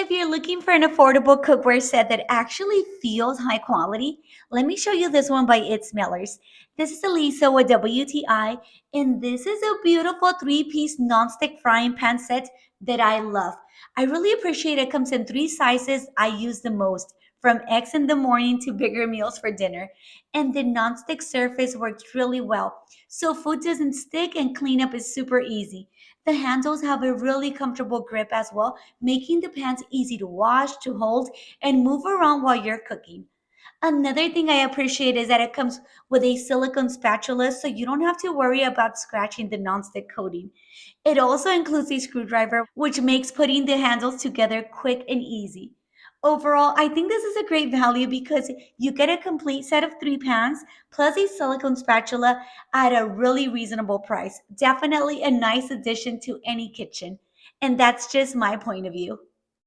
if you're looking for an affordable cookware set that actually feels high quality, let me show you this one by ITSMILLERS. This is Elisa with WTI, and this is a beautiful three-piece nonstick frying pan set that I love. I really appreciate it. It comes in three sizes I use the most, from eggs in the morning to bigger meals for dinner. And the nonstick surface works really well, so food doesn't stick and cleanup is super easy. The handles have a really comfortable grip as well, making the pans easy to wash, to hold, and move around while you're cooking. Another thing I appreciate is that it comes with a silicone spatula so you don't have to worry about scratching the nonstick coating. It also includes a screwdriver, which makes putting the handles together quick and easy. Overall, I think this is a great value because you get a complete set of three pans plus a silicone spatula at a really reasonable price. Definitely a nice addition to any kitchen. And that's just my point of view.